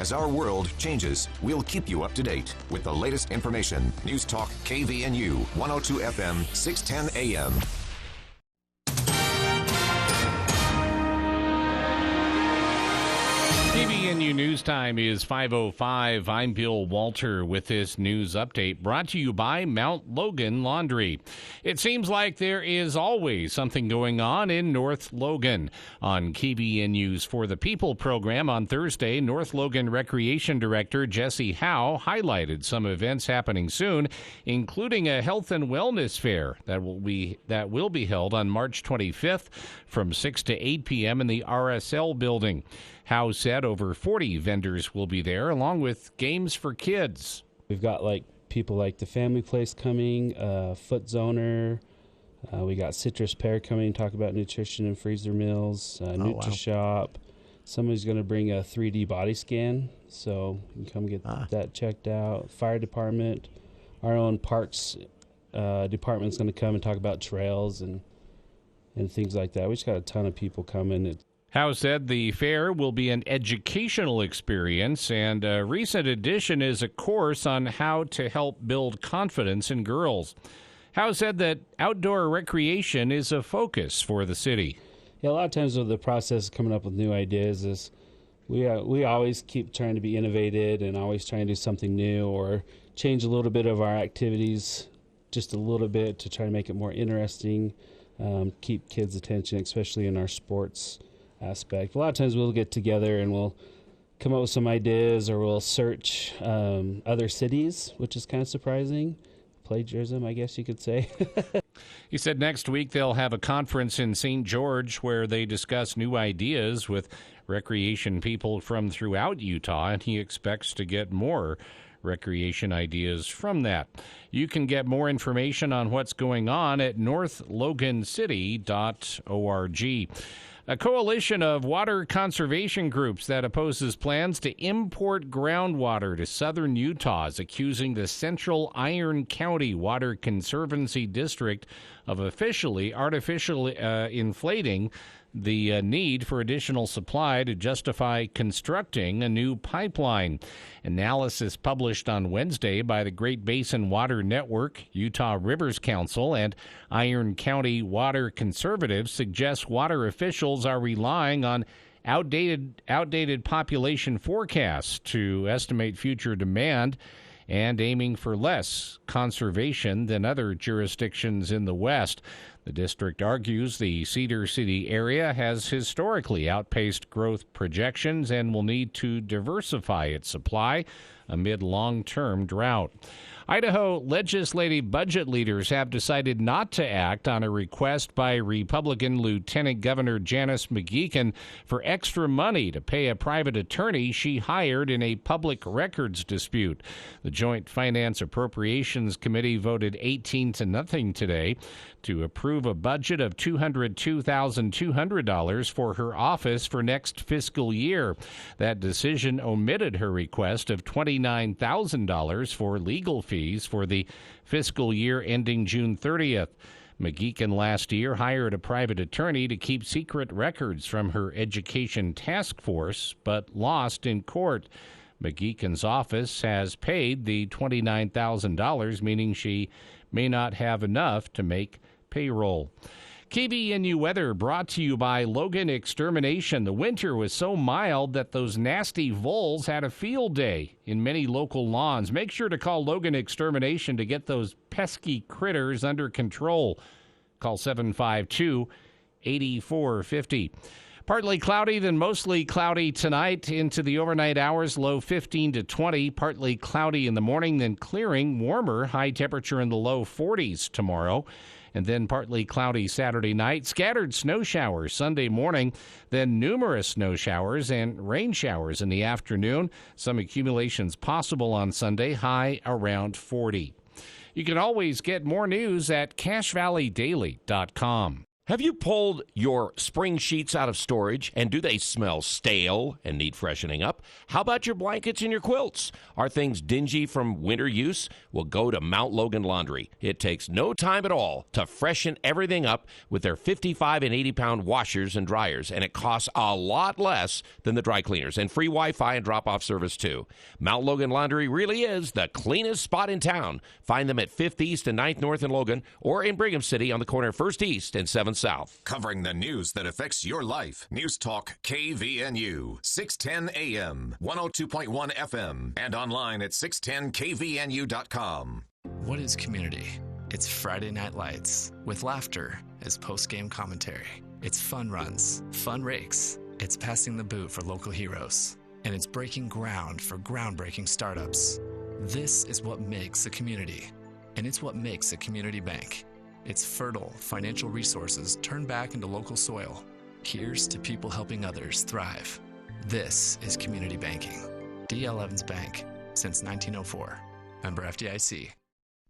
As our world changes, we'll keep you up to date with the latest information. News Talk KVNU 102 FM 610 AM. KVNU News Time is 5:05. I'm Bill Walter with this news update brought to you by Mount Logan Laundry. It seems like there is always something going on in North Logan. On KVNU's For the People program on Thursday, North Logan Recreation Director Jesse Howe highlighted some events happening soon, including a health and wellness fair that will be held on March 25th from 6 to 8 p.m. in the RSL building. Howe said over 40 vendors will be there, along with games for kids. We've got people like the Family Place coming, Foot Zoner. We got Citrus Pear coming to talk about nutrition and freezer meals. NutriShop. Somebody's going to bring a 3D body scan, so you can come get that checked out. Fire department, our own parks department's going to come and talk about trails and things like that. We just got a ton of people coming. Howe said the fair will be an educational experience, and a recent addition is a course on how to help build confidence in girls. Howe said that outdoor recreation is a focus for the city. Yeah, a lot of times with the process of coming up with new ideas is we always keep trying to be innovative and always trying to do something new or change a little bit of our activities just a little bit to try to make it more interesting, keep kids' attention, especially in our sports aspect. A lot of times we'll get together and we'll come up with some ideas, or we'll search other cities, which is kind of surprising. Plagiarism, I guess you could say. He said next week they'll have a conference in St. George where they discuss new ideas with recreation people from throughout Utah, and he expects to get more recreation ideas from that. You can get more information on what's going on at northlogancity.org. A coalition of water conservation groups that opposes plans to import groundwater to southern Utah is accusing the Central Iron County Water Conservancy District of artificially inflating the need for additional supply to justify constructing a new pipeline. Analysis published on Wednesday by the Great Basin Water Network, Utah Rivers Council, and Iron County Water Conservatives suggests water officials are relying on outdated population forecasts to estimate future demand and aiming for less conservation than other jurisdictions in the West. The district argues the Cedar City area has historically outpaced growth projections and will need to diversify its supply amid long-term drought. Idaho legislative budget leaders have decided not to act on a request by Republican Lieutenant Governor Janice McGeachin for extra money to pay a private attorney she hired in a public records dispute. The Joint Finance Appropriations Committee voted 18-0 today to approve a budget of $202,200 for her office for next fiscal year. That decision omitted her request of $29,000 for legal fees for the fiscal year ending June 30th. McGeachin last year hired a private attorney to keep secret records from her education task force, but lost in court. McGeachin's office has paid the $29,000, meaning she may not have enough to make payroll. KVNU weather brought to you by Logan Extermination. The winter was so mild that those nasty voles had a field day in many local lawns. Make sure to call Logan Extermination to get those pesky critters under control. Call 752-8450. Partly cloudy, then mostly cloudy tonight into the overnight hours, low 15 to 20. Partly cloudy in the morning, then clearing, warmer, high temperature in the low 40s tomorrow. And then partly cloudy Saturday night, scattered snow showers Sunday morning, then numerous snow showers and rain showers in the afternoon. Some accumulations possible on Sunday, high around 40. You can always get more news at CashValleyDaily.com. Have you pulled your spring sheets out of storage, and do they smell stale and need freshening up? How about your blankets and your quilts? Are things dingy from winter use? Well, go to Mount Logan Laundry. It takes no time at all to freshen everything up with their 55 and 80-pound washers and dryers, and it costs a lot less than the dry cleaners, and free Wi-Fi and drop-off service, too. Mount Logan Laundry really is the cleanest spot in town. Find them at 5th East and 9th North in Logan, or in Brigham City on the corner of 1st East and 7th South. Covering the news that affects your life. News Talk KVNU, 610 AM, 102.1 FM, and online at 610kvnu.com. What is community? It's Friday Night Lights with laughter as post-game commentary. It's fun runs, fun rakes. It's passing the boot for local heroes. And it's breaking ground for groundbreaking startups. This is what makes a community. And it's what makes a community bank. It's fertile financial resources turned back into local soil. Here's to people helping others thrive. This is community banking. D.L. Evans Bank, since 1904. Member FDIC.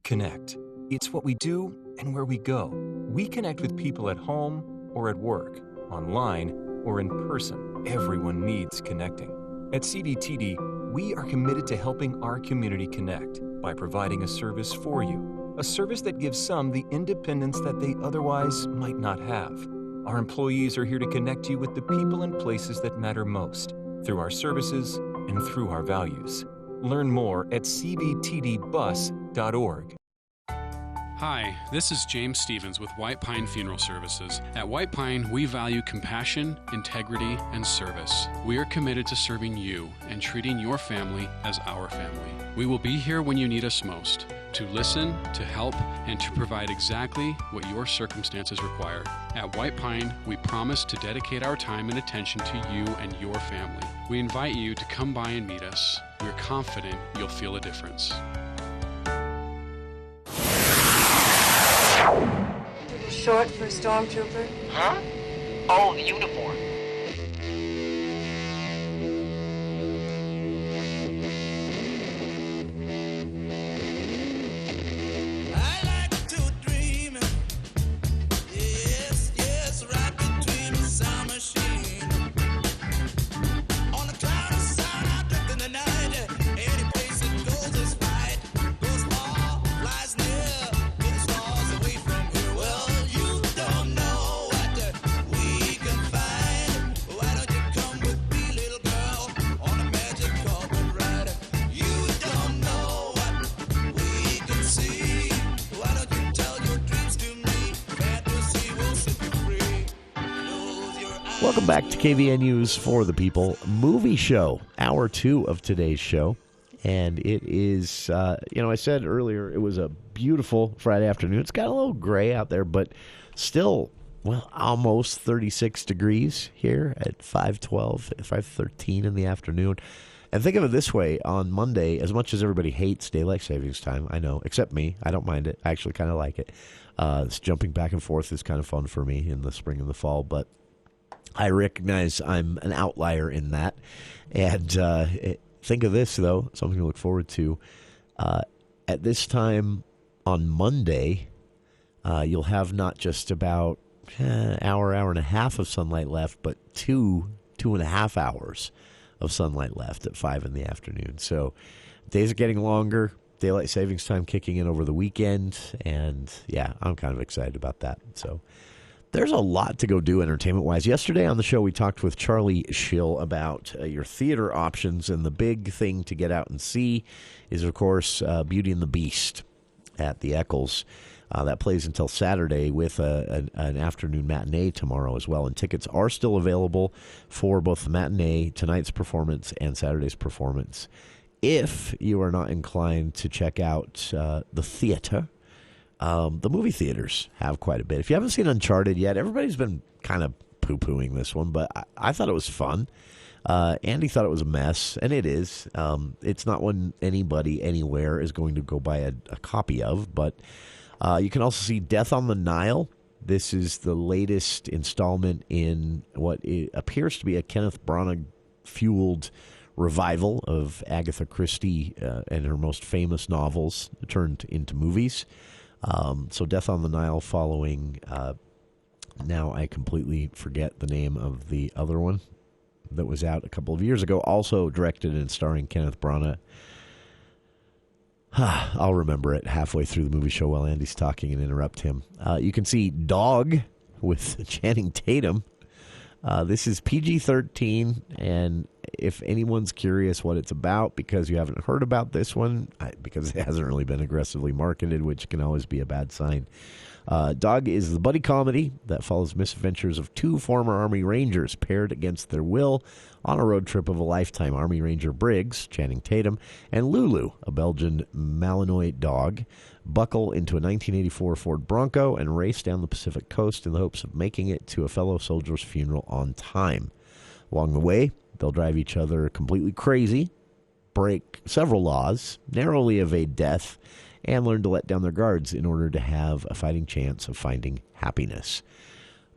Connect. It's what we do and where we go. We connect with people at home or at work, online or in person. Everyone needs connecting. At CDTD, we are committed to helping our community connect by providing a service for you. A service that gives some the independence that they otherwise might not have. Our employees are here to connect you with the people and places that matter most through our services and through our values. Learn more at cbtdbus.org. Hi, this is James Stevens with White Pine Funeral Services. At White Pine, we value compassion, integrity, and service. We are committed to serving you and treating your family as our family. We will be here when you need us most, to listen, to help, and to provide exactly what your circumstances require. At White Pine, we promise to dedicate our time and attention to you and your family. We invite you to come by and meet us. We're confident you'll feel a difference. Short for a stormtrooper? Huh? Oh, the uniform. Welcome back to KVNU's For the People movie show, hour 2 of today's show. And it is, I said earlier, it was a beautiful Friday afternoon. It's got a little gray out there, but still, almost 36 degrees here at 5:13 in the afternoon. And think of it this way, on Monday, as much as everybody hates daylight savings time, I know, except me, I don't mind it. I actually kind of like it. This jumping back and forth is kind of fun for me in the spring and the fall, but I recognize I'm an outlier in that. And think of this, though, something to look forward to. At this time on Monday, you'll have not just about hour and a half of sunlight left, but 2.5 hours of sunlight left at 5 in the afternoon. So days are getting longer, daylight savings time kicking in over the weekend, and yeah, I'm kind of excited about that. So there's a lot to go do entertainment-wise. Yesterday on the show, we talked with Charlie Schill about your theater options, and the big thing to get out and see is, of course, Beauty and the Beast at the Eccles. That plays until Saturday with an afternoon matinee tomorrow as well, and tickets are still available for both the matinee, tonight's performance, and Saturday's performance. If you are not inclined to check out the theater, the movie theaters have quite a bit. If you haven't seen Uncharted yet, everybody's been kind of poo-pooing this one, but I thought it was fun. Andy thought it was a mess, and it is. It's not one anybody anywhere is going to go buy a copy of, but you can also see Death on the Nile. This is the latest installment in what appears to be a Kenneth Branagh-fueled revival of Agatha Christie and her most famous novels turned into movies. So Death on the Nile following Now I completely forget the name of the other one that was out a couple of years ago, also directed and starring Kenneth Branagh. I'll remember it halfway through the movie show while Andy's talking and interrupt him. You can see Dog with Channing Tatum. This is PG-13, and if anyone's curious what it's about because you haven't heard about this one, because it hasn't really been aggressively marketed, which can always be a bad sign. Dog is the buddy comedy that follows misadventures of two former Army Rangers paired against their will on a road trip of a lifetime. Army Ranger Briggs, Channing Tatum, and Lulu, a Belgian Malinois dog, buckle into a 1984 Ford Bronco and race down the Pacific coast in the hopes of making it to a fellow soldier's funeral on time. Along the way, they'll drive each other completely crazy, break several laws, narrowly evade death, and learn to let down their guards in order to have a fighting chance of finding happiness.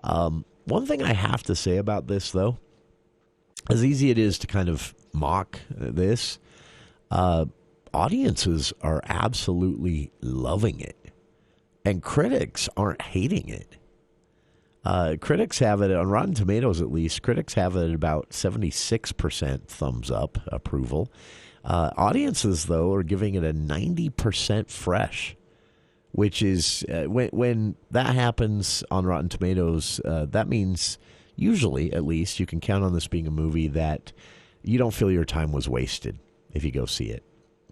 One thing I have to say about this, though, as easy it is to kind of mock this, audiences are absolutely loving it, and critics aren't hating it. Critics have it, on Rotten Tomatoes at least, critics have it at about 76% thumbs up approval. Audiences, though, are giving it a 90% fresh, which is, when that happens on Rotten Tomatoes, that means, usually at least, you can count on this being a movie that you don't feel your time was wasted if you go see it.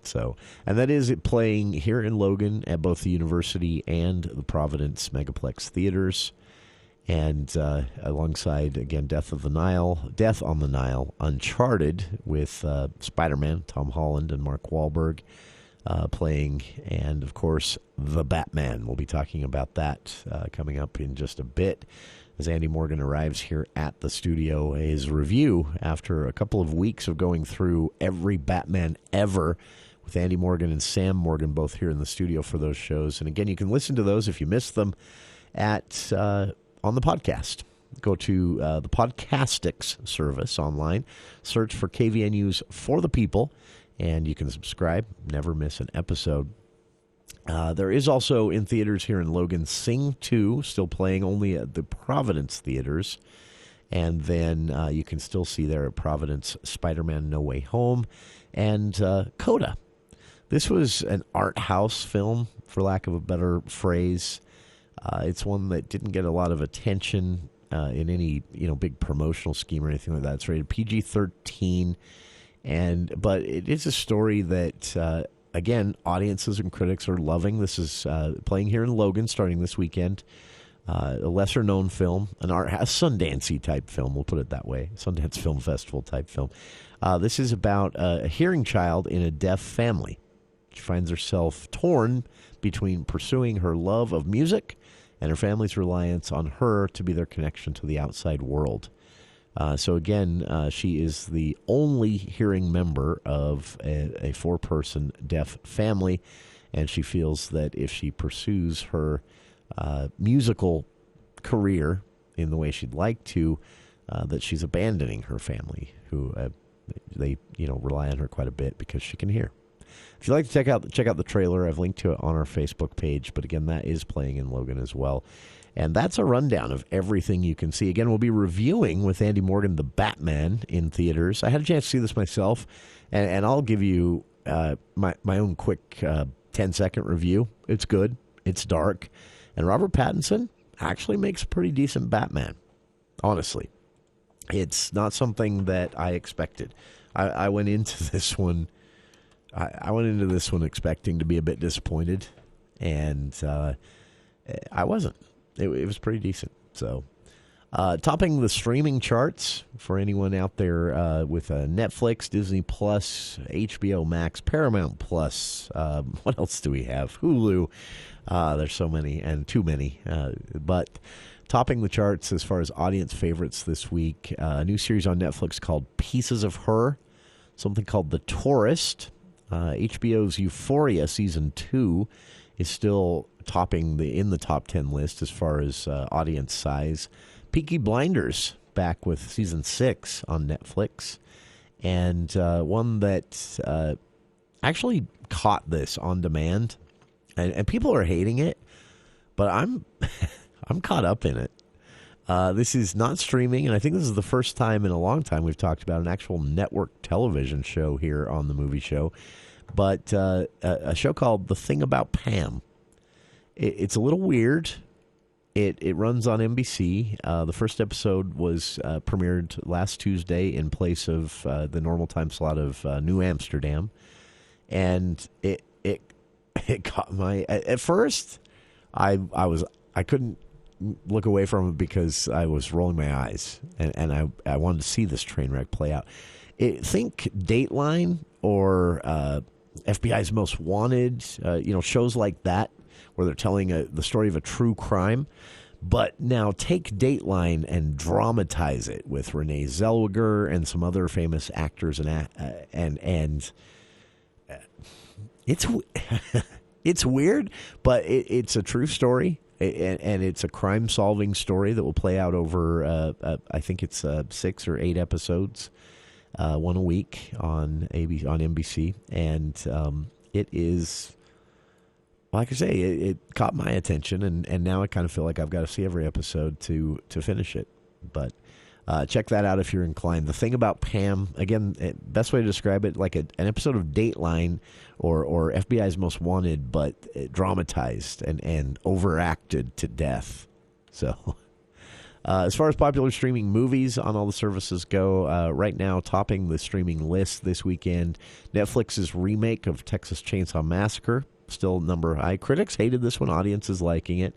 So, and that is it playing here in Logan at both the University and the Providence Megaplex Theaters. And alongside, again, Death on the Nile, Uncharted with Spider-Man, Tom Holland and Mark Wahlberg playing, and, of course, The Batman. We'll be talking about that coming up in just a bit as Andy Morgan arrives here at the studio. His review after a couple of weeks of going through every Batman ever with Andy Morgan and Sam Morgan both here in the studio for those shows. And, again, you can listen to those if you missed them at... on the podcast. Go to the Podcastix service online, search for KVNU's For the People, and you can subscribe, never miss an episode. There is also in theaters here in Logan Sing 2, still playing only at the Providence theaters. And then you can still see there at Providence Spider-Man No Way Home and Coda. This was an art house film, for lack of a better phrase. It's one that didn't get a lot of attention in any big promotional scheme or anything like that. It's rated PG-13, but it is a story that again, audiences and critics are loving. This is playing here in Logan starting this weekend. A lesser known film, a Sundance-y type film. We'll put it that way, Sundance Film Festival type film. This is about a hearing child in a deaf family. She finds herself torn between pursuing her love of music and her family's reliance on her to be their connection to the outside world. So again, she is the only hearing member of a four-person deaf family, and she feels that if she pursues her musical career in the way she'd like to, that she's abandoning her family, who they rely on her quite a bit because she can hear. If you'd like to check out the trailer, I've linked to it on our Facebook page. But again, that is playing in Logan as well. And that's a rundown of everything you can see. Again, we'll be reviewing with Andy Morgan The Batman in theaters. I had a chance to see this myself, and I'll give you my own quick 10-second review. It's good. It's dark. And Robert Pattinson actually makes a pretty decent Batman, honestly. It's not something that I expected. I went into this one... I went into this one expecting to be a bit disappointed, and I wasn't. It was pretty decent. So, topping the streaming charts for anyone out there with Netflix, Disney Plus, HBO Max, Paramount Plus. What else do we have? Hulu. There's so many and too many. But topping the charts as far as audience favorites this week, a new series on Netflix called Pieces of Her, something called The Tourist. HBO's Euphoria Season 2 is still topping in the top 10 list as far as audience size. Peaky Blinders back with Season 6 on Netflix. And one that actually caught this on demand. And people are hating it, but I'm caught up in it. This is not streaming, and I think this is the first time in a long time we've talked about an actual network television show here on the movie show. But a show called The Thing About Pam. It's a little weird. It runs on NBC. The first episode was premiered last Tuesday in place of the normal time slot of New Amsterdam, and it caught my. At first, I couldn't look away from it because I was rolling my eyes, and I wanted to see this train wreck play out. Think Dateline or FBI's Most Wanted, shows like that, where they're telling the story of a true crime. But now take Dateline and dramatize it with Renee Zellweger and some other famous actors, and it's weird, but it's a true story, and it's a crime-solving story that will play out over, I think it's 6 or 8 episodes, one a week on NBC, and it is. Like I say, it caught my attention, and now I kind of feel like I've got to see every episode to finish it. But check that out if you're inclined. The Thing About Pam, again, best way to describe it, like an episode of Dateline or FBI's Most Wanted, but dramatized and overacted to death. So as far as popular streaming movies on all the services go, right now topping the streaming list this weekend, Netflix's remake of Texas Chainsaw Massacre. Still number high. Critics hated this one. Audiences liking it.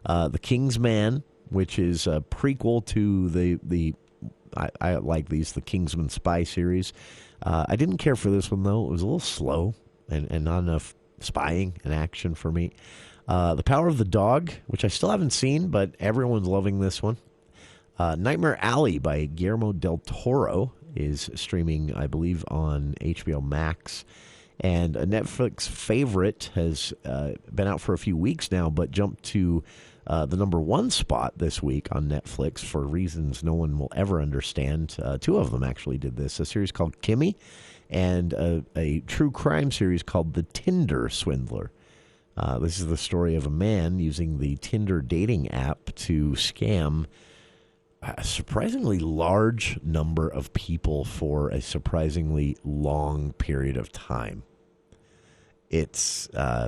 The King's Man, which is a prequel to I like these, the Kingsman Spy series. I didn't care for this one, though. It was a little slow and not enough spying and action for me. The Power of the Dog, which I still haven't seen, but everyone's loving this one. Nightmare Alley by Guillermo del Toro is streaming, I believe, on HBO Max. And a Netflix favorite has been out for a few weeks now, but jumped to the number 1 spot this week on Netflix for reasons no one will ever understand. 2 of them actually did this. A series called Kimmy and a true crime series called The Tinder Swindler. This is the story of a man using the Tinder dating app to scam a surprisingly large number of people for a surprisingly long period of time. It's, I'm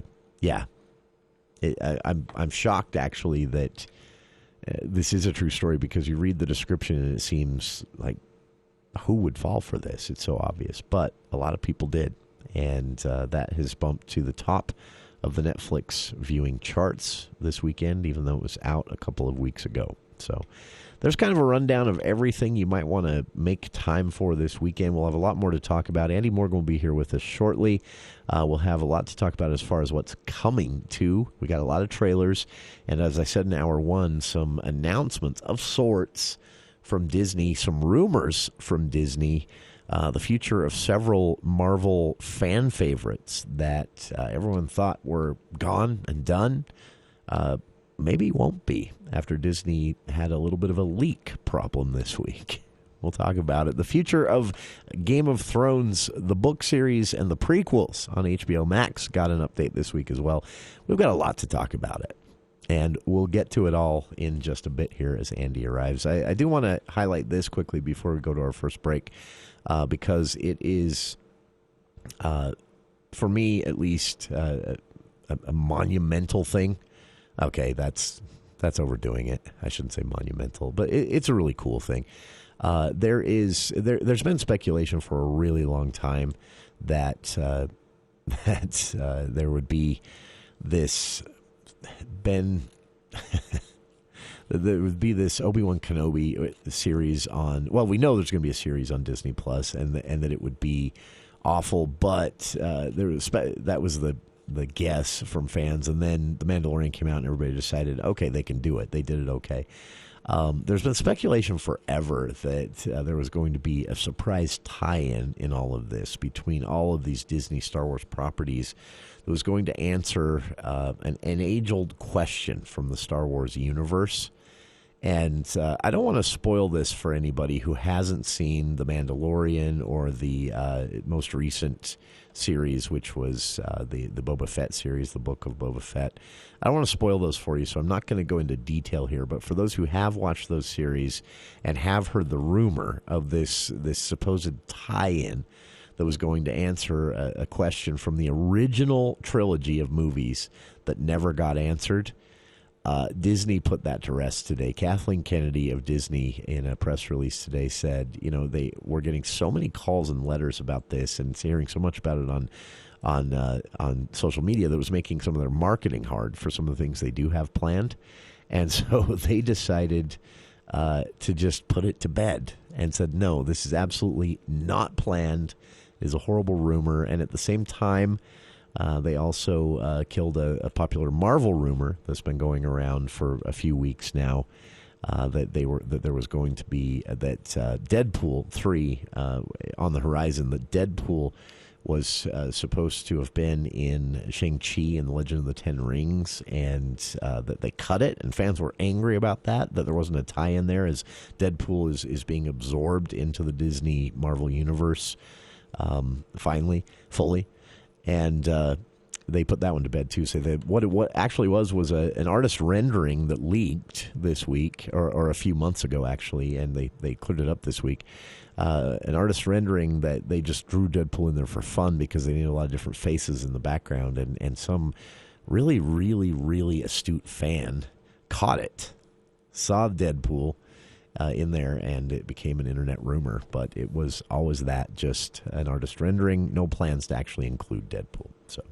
shocked, actually, that this is a true story, because you read the description and it seems like who would fall for this? It's so obvious. But a lot of people did, and that has bumped to the top of the Netflix viewing charts this weekend, even though it was out a couple of weeks ago. So there's kind of a rundown of everything you might want to make time for this weekend. We'll have a lot more to talk about. Andy Morgan will be here with us shortly. We'll have a lot to talk about as far as what's coming, too. We got a lot of trailers. And as I said in Hour 1, some announcements of sorts from Disney, some rumors from Disney, the future of several Marvel fan favorites that everyone thought were gone and done. Maybe won't be after Disney had a little bit of a leak problem this week. We'll talk about it. The future of Game of Thrones, the book series, and the prequels on HBO Max got an update this week as well. We've got a lot to talk about it, and we'll get to it all in just a bit here as Andy arrives. I do want to highlight this quickly before we go to our first break, because it is, for me at least, a monumental thing. Okay, that's overdoing it. I shouldn't say monumental, but it's a really cool thing. There's been speculation for a really long time that there would be this there would be this Obi-Wan Kenobi series on. Well, we know there's going to be a series on Disney Plus, and that it would be awful. But that was the guess from fans, and then The Mandalorian came out and everybody decided, okay, they can do it. They did it okay. There's been speculation forever that there was going to be a surprise tie-in in all of this between all of these Disney Star Wars properties that was going to answer an age-old question from the Star Wars universe. And I don't want to spoil this for anybody who hasn't seen The Mandalorian or the most recent series, which was the Boba Fett series, the Book of Boba Fett. I don't want to spoil those for you, so I'm not going to go into detail here. But for those who have watched those series and have heard the rumor of this supposed tie-in that was going to answer a question from the original trilogy of movies that never got answered, Disney put that to rest today. Kathleen Kennedy of Disney, in a press release today, said, they were getting so many calls and letters about this and hearing so much about it on social media that was making some of their marketing hard for some of the things they do have planned. And so they decided to just put it to bed and said, no, this is absolutely not planned. It is a horrible rumor. And at the same time, they also killed a popular Marvel rumor that's been going around for a few weeks now, that there was going to be Deadpool 3 on the horizon. That Deadpool was supposed to have been in Shang-Chi and the Legend of the Ten Rings, and that they cut it, and fans were angry about that there wasn't a tie-in there, as Deadpool is being absorbed into the Disney Marvel universe finally, fully. And they put that one to bed, too. So what actually was an artist rendering that leaked this week, or a few months ago, actually, and they cleared it up this week. An artist rendering that they just drew Deadpool in there for fun because they needed a lot of different faces in the background. And some really, really, really astute fan caught it, saw Deadpool in there, and it became an internet rumor. But it was always that, just an artist rendering, no plans to actually include Deadpool. So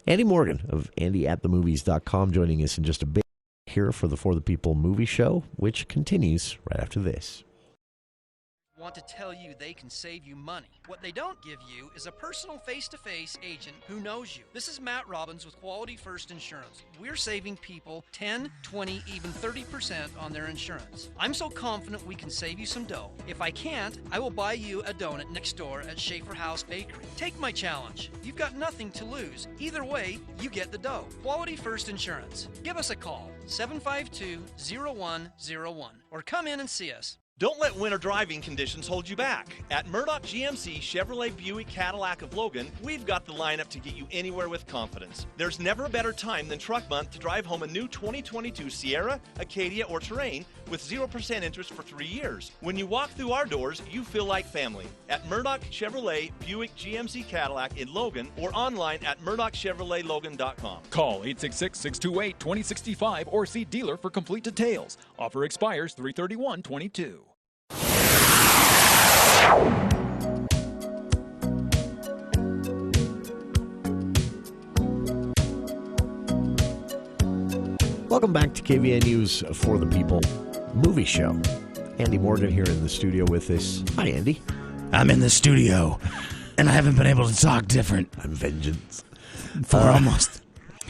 Andy Morgan of AndyAtTheMovies.com joining us in just a bit here for the For the People movie show, which continues right after this. Want to tell you they can save you money. What they don't give you is a personal face-to-face agent who knows you. This is Matt Robbins with Quality First Insurance. We're saving people 10, 20, even 30% on their insurance. I'm so confident we can save you some dough. If I can't, I will buy you a donut next door at Schaefer House Bakery. Take my challenge. You've got nothing to lose. Either way, you get the dough. Quality First Insurance. Give us a call, 752-0101, or come in and see us. Don't let winter driving conditions hold you back. At Murdoch GMC Chevrolet Buick Cadillac of Logan, we've got the lineup to get you anywhere with confidence. There's never a better time than truck month to drive home a new 2022 Sierra, Acadia, or Terrain with 0% interest for 3 years. When you walk through our doors, you feel like family. At Murdoch Chevrolet Buick GMC Cadillac in Logan, or online at MurdochChevroletLogan.com. Call 866-628-2065 or see dealer for complete details. Offer expires 3/31/22. Welcome back to KVNU's For the People movie show. Andy Morgan here in the studio with us. Hi, Andy. I'm in the studio, and I haven't been able to talk different. I'm vengeance. For almost.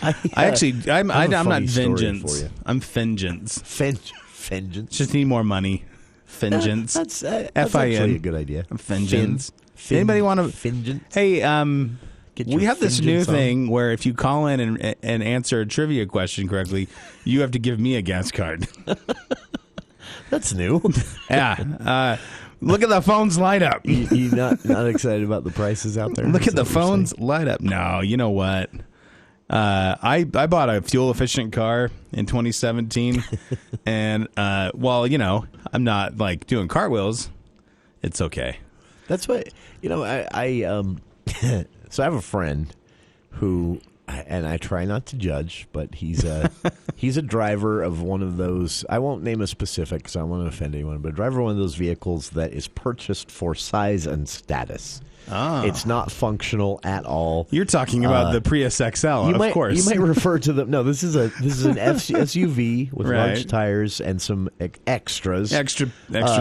I'm not vengeance. I'm vengeance. Vengeance. Just need more money. Vengeance. That's F-I-N. actually a good idea. Vengeance. Anybody want to? Vengeance. Hey, Get your we have this new vengeance on. thing where if you call in and answer a trivia question correctly, you have to give me a gas card. That's new. Yeah. Look at the phones light up. You not excited about the prices out there? Look at the phones light up. No, you know what? I bought a fuel efficient car in 2017, and I'm not like doing cartwheels. It's okay. That's what I so I have a friend who, and I try not to judge, but he's a driver of one of those. I won't name a specific because I don't want to offend anyone, but a driver of one of those vehicles that is purchased for size and status. Oh. It's not functional at all. You're talking about the Prius XL, of course. You might refer to them. No, this is an SUV with large tires and some extras, extra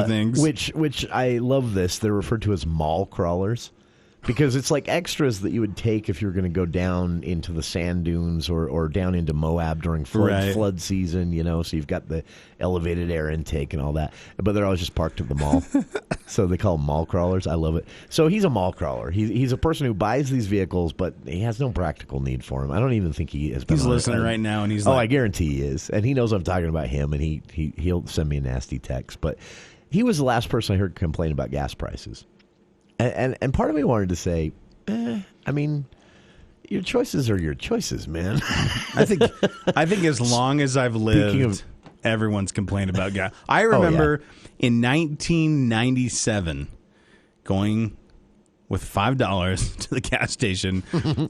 things. Which I love this. They're referred to as mall crawlers. because it's like extras that you would take if you were going to go down into the sand dunes or down into Moab during flood season, so you've got the elevated air intake and all that. But they're always just parked at the mall. So they call them mall crawlers. I love it. So he's a mall crawler. He's a person who buys these vehicles, but he has no practical need for them. I don't even think he has been. He's listening right now, and he's I guarantee he is. And he knows I'm talking about him, and he'll send me a nasty text. But he was the last person I heard complain about gas prices. And part of me wanted to say, I mean, your choices are your choices, man. I think as long as I've lived, everyone's complained about gas. I remember in 1997 going with $5 to the gas station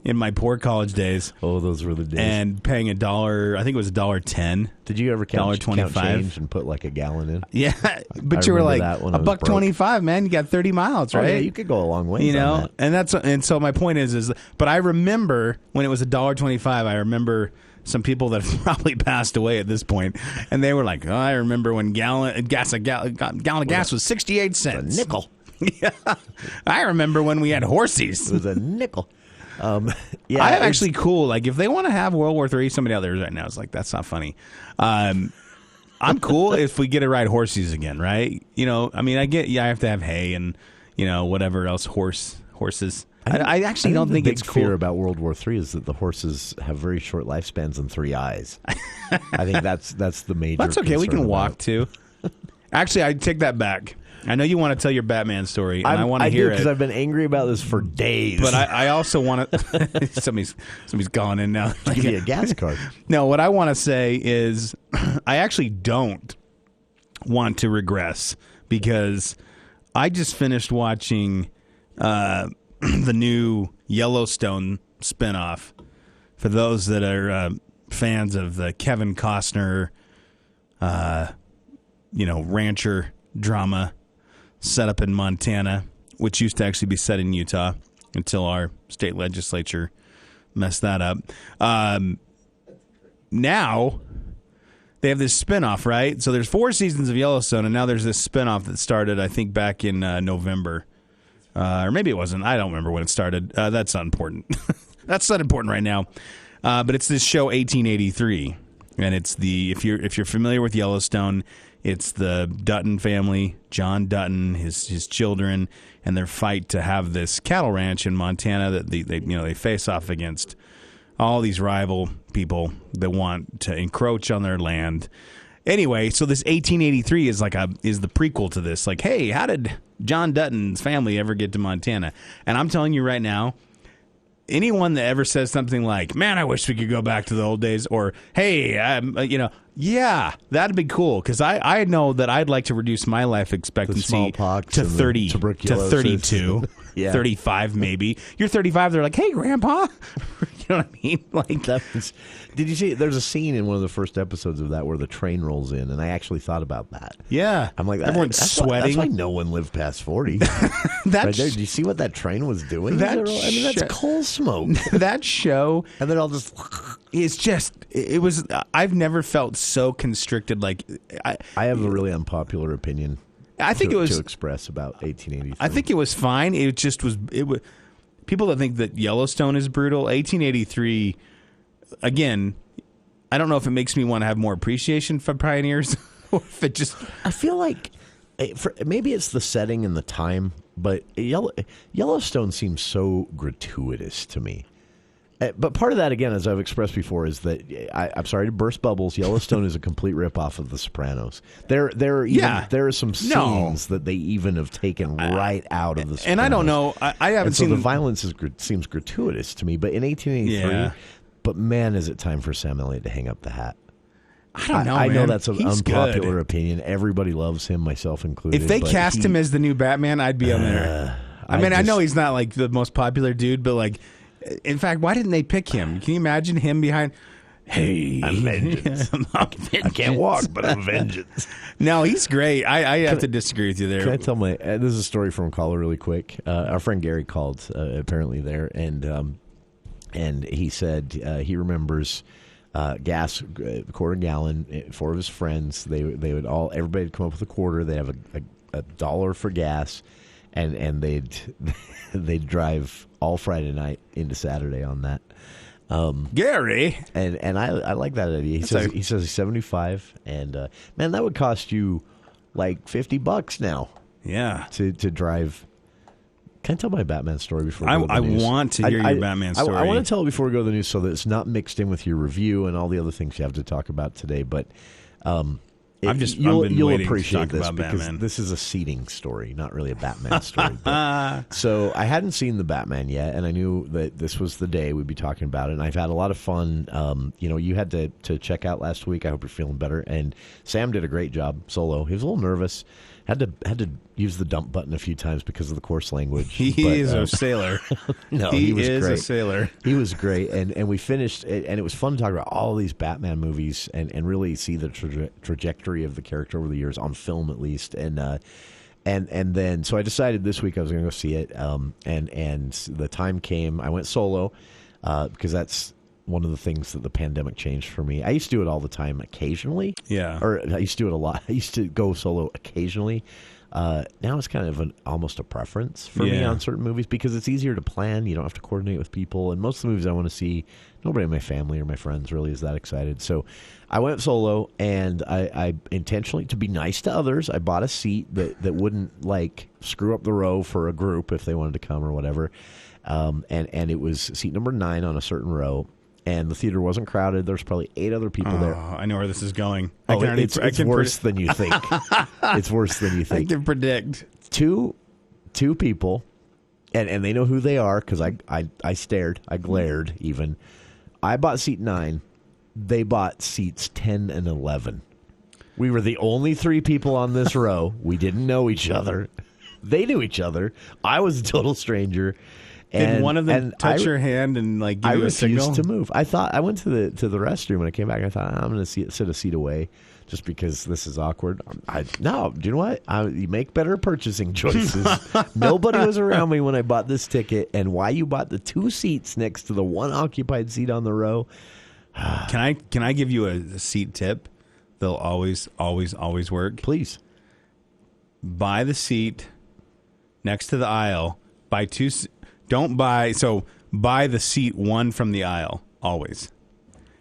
in my poor college days. Oh, those were the days. And paying $1, I think it was $1.10. Did you ever count $1.25 change and put like a gallon in? Yeah, but you were like $1.25, man. You got 30 miles, right? Oh, yeah, you could go a long way. On that. And so my point is, but I remember when it was $1.25. I remember some people that have probably passed away at this point, and they were like, I remember when gallon of gas was 68 cents, a nickel. Yeah, I remember when we had horsies. It was a nickel. I'm actually cool. Like, if they want to have World War III, somebody out there right now is like, that's not funny. I'm cool if we get to ride horsies again, right? I mean, I have to have hay and whatever else horses. I actually don't think it's cool. The fear about World War III is that the horses have very short lifespans and 3 eyes. I think that's the major. That's okay. We can walk too. Actually, I take that back. I know you want to tell your Batman story, and I want to hear it. Because I've been angry about this for days. But I also want to... somebody's calling in now. Give me a gas card. No, what I want to say is I actually don't want to regress, because I just finished watching the new Yellowstone spinoff. For those that are fans of the Kevin Costner, rancher drama set up in Montana, which used to actually be set in Utah until our state legislature messed that up. Now they have this spinoff, right? So there's 4 seasons of Yellowstone, and now there's this spinoff that started, I think, back in November. Or maybe it wasn't. I don't remember when it started. That's not important. That's not important right now. But it's this show 1883, and it's if you're familiar with Yellowstone, it's the Dutton family, John Dutton, his children, and their fight to have this cattle ranch in Montana that they face off against all these rival people that want to encroach on their land. Anyway, so this 1883 is the prequel to this. Like, hey, how did John Dutton's family ever get to Montana? And I'm telling you right now, anyone that ever says something like, man, I wish we could go back to the old days, or, hey, yeah, that'd be cool, because I know that I'd like to reduce my life expectancy to 30, to 32, yeah. 35 maybe. You're 35, they're like, hey, Grandpa. You know what I mean? Like, did you see, there's a scene in one of the first episodes of that where the train rolls in, and I actually thought about that. Yeah. I'm like, everyone's sweating. That's why no one lived past 40. Right there. Did you see what that train was doing? That's coal smoke. That show. And then I'll just... I've never felt so constricted. Like, I have a really unpopular opinion. I think it was to express about 1883. I think it was fine. It just was. It was people that think that Yellowstone is brutal. 1883. Again, I don't know if it makes me want to have more appreciation for pioneers, or if it just. I feel like maybe it's the setting and the time, but Yellowstone seems so gratuitous to me. But part of that, again, as I've expressed before, is that I'm sorry to burst bubbles. Yellowstone is a complete ripoff of The Sopranos. There are some scenes that they even have taken right out of The Sopranos. And I don't know. I haven't seen the violence seems gratuitous to me. But in 1883, but man, is it time for Sam Elliott to hang up the hat? I don't know. I know man. that's an He's unpopular good. opinion. Everybody loves him, myself included. If they cast him as the new Batman, I'd be on there. I know he's not like the most popular dude, but like. In fact, why didn't they pick him? Can you imagine him behind? Hey, I'm vengeance. I can't walk, but I'm vengeance. No, he's great. I have to disagree with you there. Can I tell this is a story from a caller really quick. Our friend Gary called apparently there, and he said he remembers gas quarter gallon. 4 of his friends, everybody would come up with a quarter. They have a $1 for gas. and they'd drive all Friday night into Saturday on that. Gary, and I like that idea. He says he's 75, and man, that would cost you like $50 now. Yeah, to drive. Can I tell my Batman story before we go to the I news? want to hear your Batman story. I want to tell it before we go to the news so that it's not mixed in with your review and all the other things you have to talk about today. But you'll appreciate this because Batman. This is a seating story, not really a Batman story. So I hadn't seen the Batman yet, and I knew that this was the day we'd be talking about it. And I've had a lot of fun. You had to check out last week. I hope you're feeling better. And Sam did a great job solo. He was a little nervous. Had to use the dump button a few times because of the coarse language. He is a sailor. No, he was is great. a sailor. He was great, and we finished, and it was fun to talk about all these Batman movies and really see the trajectory of the character over the years on film, at least. And then so I decided this week I was going to go see it. And the time came. I went solo because that's one of the things that the pandemic changed for me. I used to do it all the time occasionally. Yeah. Or I used to do it a lot. I used to go solo occasionally. Now it's kind of almost a preference for me on certain movies because it's easier to plan. You don't have to coordinate with people. And most of the movies I want to see, nobody in my family or my friends really is that excited. So I went solo, and I intentionally, to be nice to others, I bought a seat that wouldn't like screw up the row for a group if they wanted to come or whatever. And it was seat number 9 on a certain row. And the theater wasn't crowded. There's probably 8 other people there. I know where this is going. It's worse than you think. It's worse than you think. I can predict. Two people, and they know who they are because I stared. I glared even. I bought seat 9. They bought seats 10 and 11. We were the only 3 people on this row. We didn't know each other. They knew each other. I was a total stranger. Did one of them touch your hand and like give you a signal? I refused to move. I went to the restroom when I came back. I thought I'm going to sit a seat away just because this is awkward. No, do you know what? You make better purchasing choices. Nobody was around me when I bought this ticket, and why you bought the 2 seats next to the 1 occupied seat on the row? Can I give you a seat tip? They'll always work. Please. Buy the seat next to the aisle. Buy the seat 1 from the aisle, always.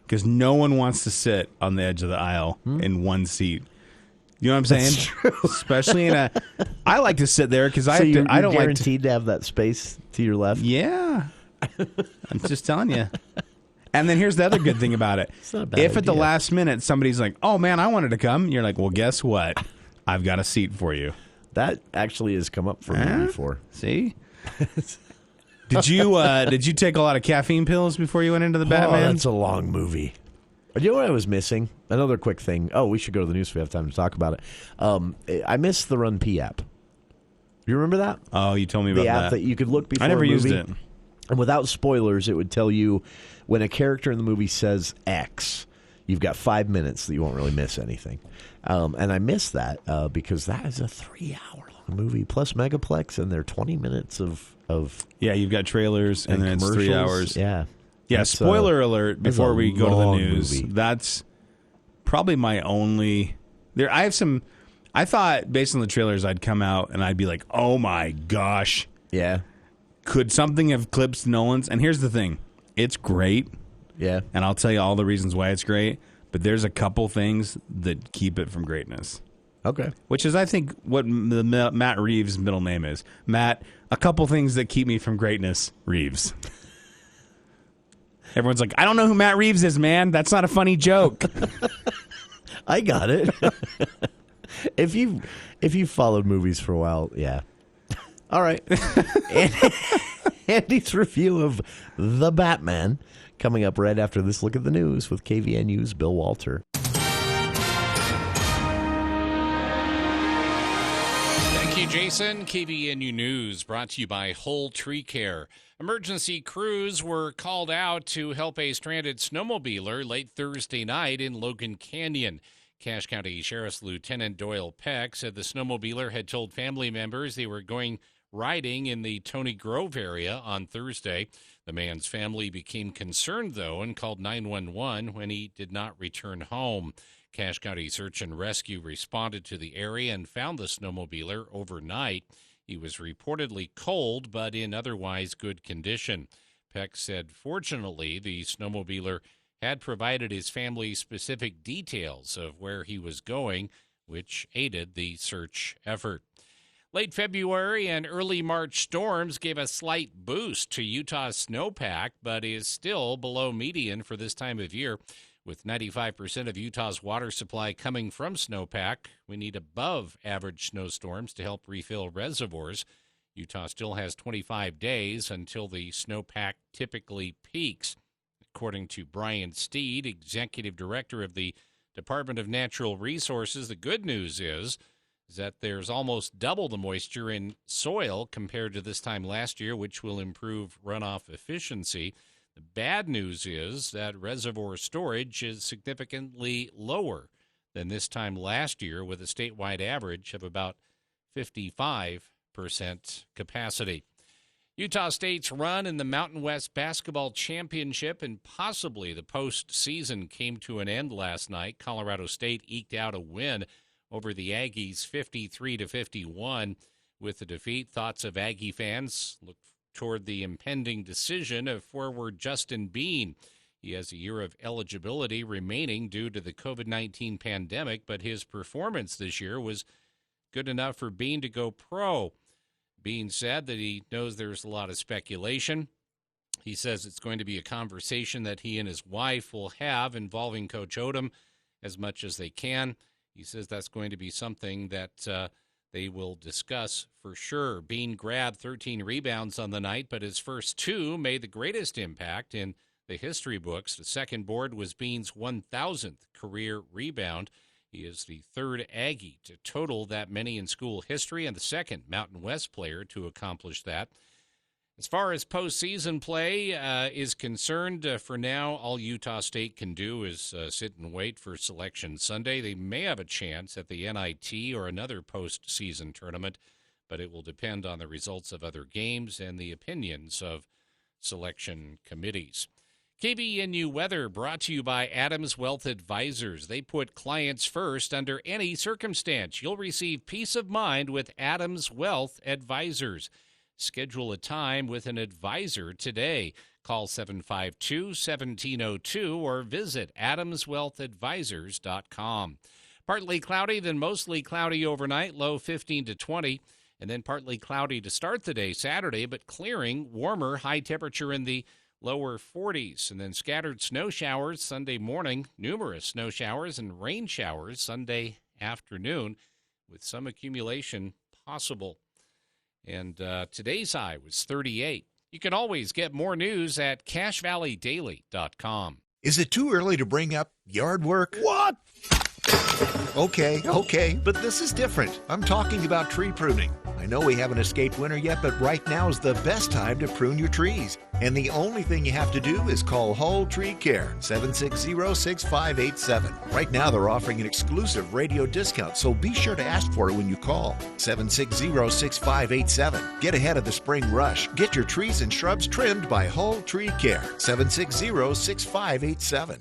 Because no one wants to sit on the edge of the aisle in one seat. You know what I'm saying? That's true. Especially I like to sit there because I don't guaranteed to have that space to your left? Yeah. I'm just telling you. And then here's the other good thing about it. It's not a bad If at the idea. last minute somebody's like, oh man, I wanted to come, you're like, well, guess what? I've got a seat for you. That actually has come up for me before. See? Did you take a lot of caffeine pills before you went into the Batman? Oh, that's a long movie. You know what I was missing? Another quick thing. Oh, we should go to the news if we have time to talk about it. I missed the Run P app. You remember that? Oh, you told me about the app that. that you could look before I never a movie, used it. and without spoilers, it would tell you when a character in the movie says X. You've got 5 minutes that you won't really miss anything. And I missed that because that is a 3-hour-long movie plus Megaplex, and they're 20 minutes of yeah, you've got trailers, and then it's 3 hours. Yeah. Yeah, That's, spoiler alert before we go to the long news. movie. That's probably my only... I thought, based on the trailers, I'd come out and I'd be like, oh my gosh. Yeah. Could something have eclipsed Nolan's? And here's the thing. It's great. Yeah. And I'll tell you all the reasons why it's great. But there's a couple things that keep it from greatness. Okay. Which is, I think, what Matt Reeves' middle name is. Matt, a couple things that keep me from greatness, Reeves. Everyone's like, I don't know who Matt Reeves is, man. That's not a funny joke. I got it. If you've followed movies for a while, yeah. All right. Andy's review of The Batman coming up right after this look at the news with KVNU's Bill Walter. Thank you, Jason. KVNU News brought to you by Whole Tree Care. Emergency crews were called out to help a stranded snowmobiler late Thursday night in Logan Canyon. Cache County Sheriff's Lieutenant Doyle Peck said the snowmobiler had told family members they were going riding in the Tony Grove area on Thursday. The man's family became concerned, though, and called 911 when he did not return home. Cache County Search and Rescue responded to the area and found the snowmobiler overnight. He was reportedly cold, but in otherwise good condition. Peck said, fortunately, the snowmobiler had provided his family specific details of where he was going, which aided the search effort. Late February and early March storms gave a slight boost to Utah's snowpack, but is still below median for this time of year. With 95% of Utah's water supply coming from snowpack, we need above average snowstorms to help refill reservoirs. Utah still has 25 days until the snowpack typically peaks. According to Brian Steed, executive director of the Department of Natural Resources, the good news is that there's almost double the moisture in soil compared to this time last year, which will improve runoff efficiency. The bad news is that reservoir storage is significantly lower than this time last year, with a statewide average of about 55% capacity. Utah State's run in the Mountain West Basketball Championship and possibly the postseason came to an end last night. Colorado State eked out a win over the Aggies 53-51. With the defeat, thoughts of Aggie fans look toward the impending decision of forward Justin Bean. He has a year of eligibility remaining due to the COVID-19 pandemic, but his performance this year was good enough for Bean to go pro. Bean said that he knows there's a lot of speculation. He says it's going to be a conversation that he and his wife will have involving Coach Odom as much as they can. He says that's going to be something that they will discuss for sure. Bean grabbed 13 rebounds on the night, but his first two made the greatest impact in the history books. The second board was Bean's 1,000th career rebound. He is the third Aggie to total that many in school history and the second Mountain West player to accomplish that. As far as postseason play is concerned, for now, all Utah State can do is sit and wait for Selection Sunday. They may have a chance at the NIT or another postseason tournament, but it will depend on the results of other games and the opinions of selection committees. KVNU weather brought to you by Adams Wealth Advisors. They put clients first under any circumstance. You'll receive peace of mind with Adams Wealth Advisors. Schedule a time with an advisor today. Call 752-1702 or visit adamswealthadvisors.com. Partly cloudy, then mostly cloudy overnight, low 15 to 20, and then partly cloudy to start the day Saturday, but clearing, warmer, high temperature in the lower 40s, and then scattered snow showers Sunday morning, numerous snow showers and rain showers Sunday afternoon, with some accumulation possible. And today's high was 38. You can always get more news at CashValleyDaily.com. Is it too early to bring up yard work? What? Okay, but this is different. I'm talking about tree pruning. I know we haven't escaped winter yet, but right now is the best time to prune your trees. And the only thing you have to do is call Whole Tree Care, 760-6587. Right now they're offering an exclusive radio discount, so be sure to ask for it when you call, 760-6587. Get ahead of the spring rush. Get your trees and shrubs trimmed by Whole Tree Care, 760-6587.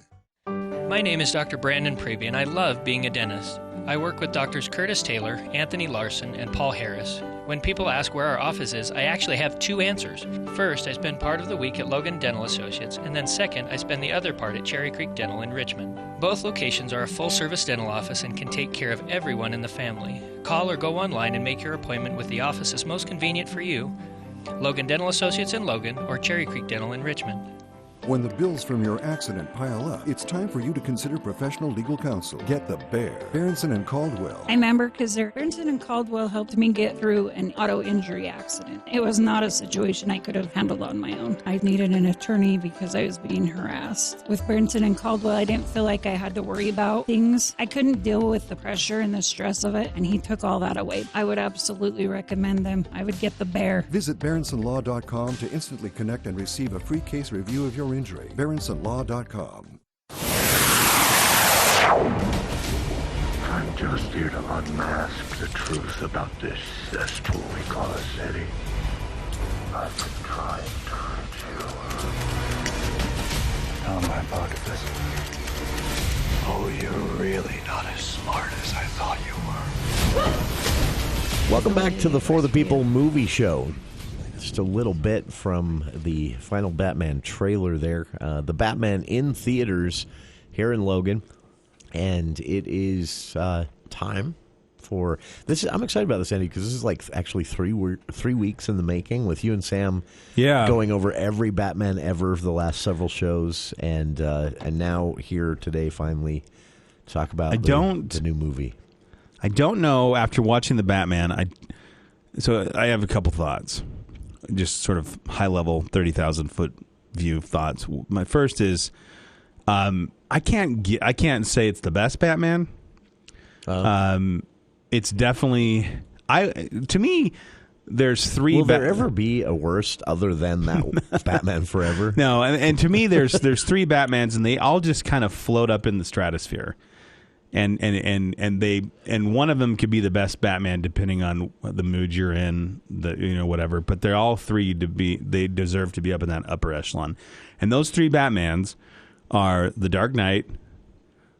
My name is Dr. Brandon Prevey, and I love being a dentist. I work with Drs. Curtis Taylor, Anthony Larson, and Paul Harris. When people ask where our office is, I actually have two answers. First, I spend part of the week at Logan Dental Associates, and then second, I spend the other part at Cherry Creek Dental in Richmond. Both locations are a full-service dental office and can take care of everyone in the family. Call or go online and make your appointment with the office that's most convenient for you. Logan Dental Associates in Logan or Cherry Creek Dental in Richmond. When the bills from your accident pile up, it's time for you to consider professional legal counsel. Get the Bear, Berenson and Caldwell. I'm Amber Kazir. Berenson and Caldwell helped me get through an auto injury accident. It was not a situation I could have handled on my own. I needed an attorney because I was being harassed. With Berenson and Caldwell, I didn't feel like I had to worry about things. I couldn't deal with the pressure and the stress of it, and he took all that away. I would absolutely recommend them. I would get the Bear. Visit BerensonLaw.com to instantly connect and receive a free case review of your injury. BerensonLaw.com. I'm just here to unmask the truth about this cesspool we call a city. I've been trying to reach you. How am I part of this? Oh, you're really not as smart as I thought you were. Welcome back to the For the People movie show. Just a little bit from the final Batman trailer there. The Batman in theaters here in Logan. And it is time for this. I'm excited about this, Andy, because this is like actually 3 weeks in the making with you and Sam going over every Batman ever for the last several shows. And now here today finally to talk about the new movie. I don't know, after watching the Batman, so I have a couple thoughts. Just sort of high-level, 30,000-foot view thoughts. My first is, I can't say it's the best Batman. It's definitely, to me, there's three. Will there ever be a worst other than that Batman Forever? No, and to me, there's three Batmans, and they all just kind of float up in the stratosphere. And one of them could be the best Batman depending on the mood you're in, whatever. But they're all three they deserve to be up in that upper echelon. And those three Batmans are The Dark Knight,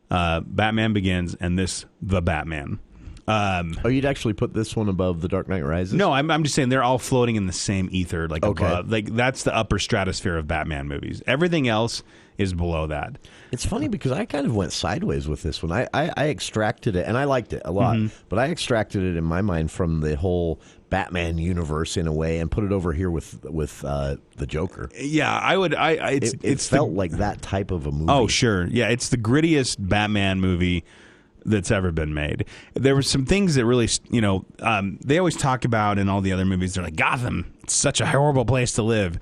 Batman Begins, and The Batman. You'd actually put this one above The Dark Knight Rises? No, I'm just saying they're all floating in the same ether, above. Like that's the upper stratosphere of Batman movies. Everything else is below that. It's funny because I kind of went sideways with this one. I extracted it, and I liked it a lot, but I extracted it in my mind from the whole Batman universe in a way and put it over here with the Joker. Yeah, I would. It felt like that type of a movie. Oh, sure. Yeah, it's the grittiest Batman movie that's ever been made. There were some things that really, they always talk about in all the other movies. They're like, Gotham, it's such a horrible place to live.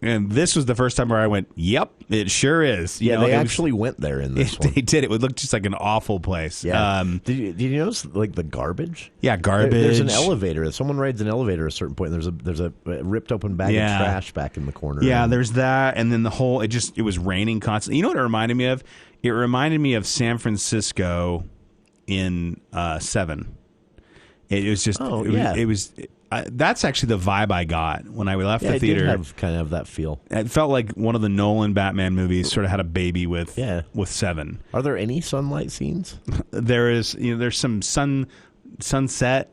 And this was the first time where I went, yep, it sure is. They actually went there in this one. They did. It would look just like an awful place. Yeah. Did you notice like the garbage? Yeah, garbage. There's an elevator. Someone rides an elevator at a certain point. And there's a ripped open bag of trash back in the corner. Yeah, there's that. And then the whole, it was raining constantly. You know what it reminded me of? It reminded me of San Francisco in 7. It was just, it was that's actually the vibe I got when I left the theater. It did kind of that feel. It felt like one of the Nolan Batman movies sort of had a baby with 7. Are there any sunlight scenes? There is. There's some sunset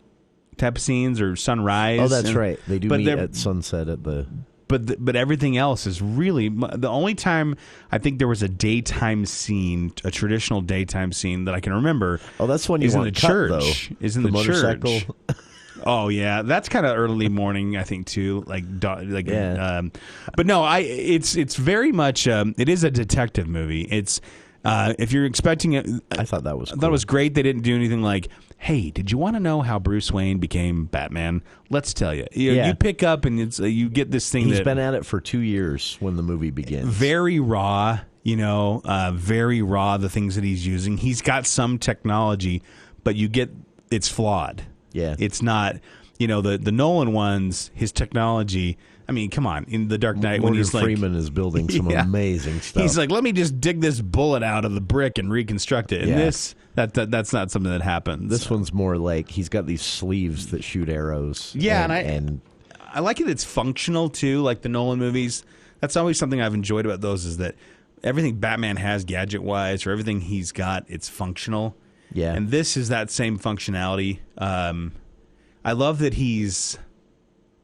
type of scenes or sunrise. Oh, that's right. They do meet at sunset at the. But everything else is really the only time I think there was a daytime scene, a traditional daytime scene that I can remember. Oh, that's when you is want in the cut, church. Though. Is in the the motorcycle. Church. Oh yeah, that's kind of early morning, I think too. But no, it's very much. It is a detective movie. It's if you're expecting it, I thought that was. Cool. I thought it was great. They didn't do anything like, hey, did you want to know how Bruce Wayne became Batman? Let's tell you. You pick up and you get this thing. He's been at it for 2 years when the movie begins. Very raw, very raw. The things that he's using. He's got some technology, but you get it's flawed. Yeah, it's not. The Nolan ones, his technology. I mean, come on. In The Dark Knight, when he's like, Freeman is building some amazing stuff. He's like, let me just dig this bullet out of the brick and reconstruct it. And that's not something that happens. This one's more like he's got these sleeves that shoot arrows. Yeah, and I like it. It's functional too, like the Nolan movies. That's always something I've enjoyed about those is that everything Batman has gadget wise or everything he's got, it's functional. Yeah, and this is that same functionality. I love that he's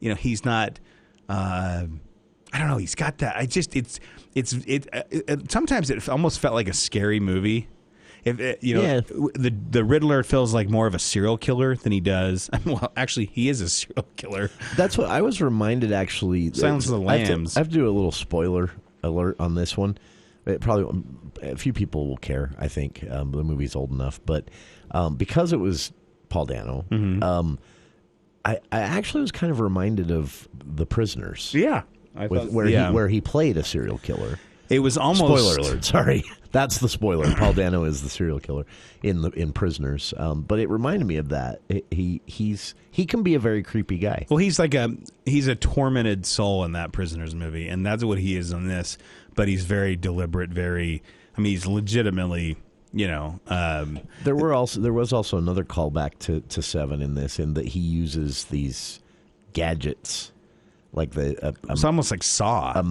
not. I don't know. He's got that. Sometimes it almost felt like a scary movie. The Riddler feels like more of a serial killer than he does. Well, actually, he is a serial killer. That's what I was reminded. Actually, Silence of the Lambs. I have to do a little spoiler alert on this one. Probably a few people will care. I think the movie's old enough, but because it was Paul Dano. Mm-hmm. I actually was kind of reminded of The Prisoners. Yeah. Where he played a serial killer. It was almost... Spoiler alert, sorry. That's the spoiler. Paul Dano is the serial killer in Prisoners. But it reminded me of that. He can be a very creepy guy. Well, he's a tormented soul in that Prisoners movie, and that's what he is in this. But he's very deliberate, he's legitimately... there was also another callback to 7 in this, in that he uses these gadgets, like it's almost like Saw.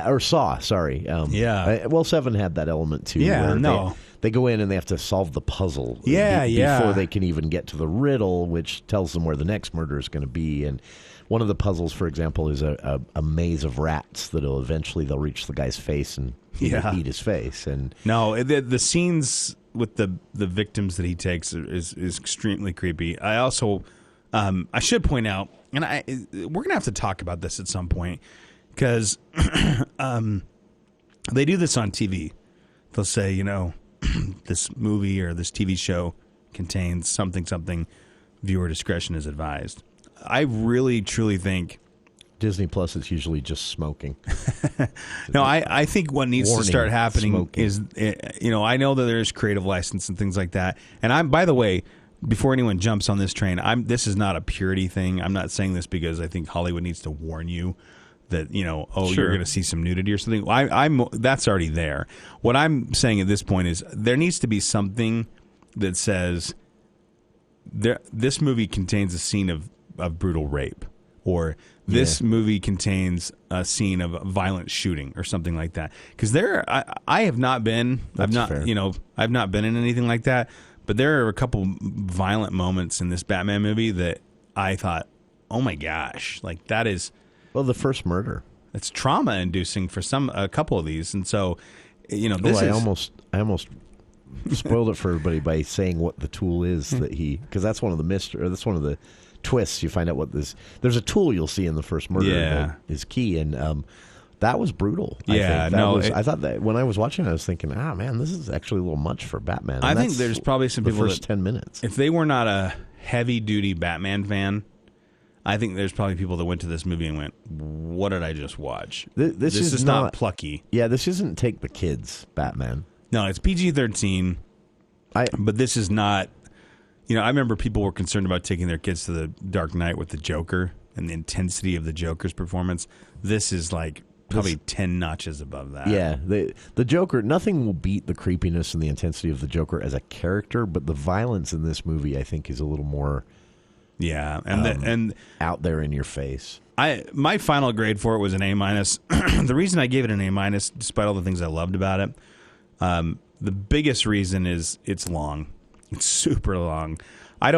or Saw. Sorry. 7 had that element too. Yeah, they go in and they have to solve the puzzle before they can even get to the riddle, which tells them where the next murder is going to be. And one of the puzzles, for example, is a maze of rats that'll eventually reach the guy's face and eat his face. And no, the scenes with the victims that he takes is extremely creepy. I also I should point out, and we're gonna have to talk about this at some point, because they do this on TV. They'll say, this movie or this TV show contains something, viewer discretion is advised. I really, truly think Disney Plus is usually just smoking. No, I think what needs to start happening smoking. is, I know that there's creative license and things like that. And by the way, before anyone jumps on this train, this is not a purity thing. I'm not saying this because I think Hollywood needs to warn you that, you're going to see some nudity or something. That's already there. What I'm saying at this point is there needs to be something that says this movie contains a scene of brutal rape, or this movie contains a scene of violent shooting or something like that. Because I have not been, I've not been in anything like that, but there are a couple violent moments in this Batman movie that I thought, oh my gosh, like that is... Well, the first murder. It's trauma-inducing for a couple of these, and so I almost spoiled it for everybody by saying what the tool is because that's one of the that's one of the twists. You find out what there's a tool you'll see in the first murder that is key, and that was brutal. I thought that when I was watching, I was thinking, man, this is actually a little much for Batman. And I think there's probably some people first 10 minutes. If they were not a heavy-duty Batman fan, I think there's probably people that went to this movie and went, what did I just watch? This is not plucky. Yeah, this isn't Take the Kids Batman. No, it's PG-13, but this is not... I remember people were concerned about taking their kids to the Dark Knight with the Joker and the intensity of the Joker's performance. This is like probably 10 notches above that. Yeah, the Joker, nothing will beat the creepiness and the intensity of the Joker as a character, but the violence in this movie, I think, is a little more... Yeah, and out there in your face. My final grade for it was an A-. The reason I gave it an A-, despite all the things I loved about it, the biggest reason is it's long. It's super long. I'd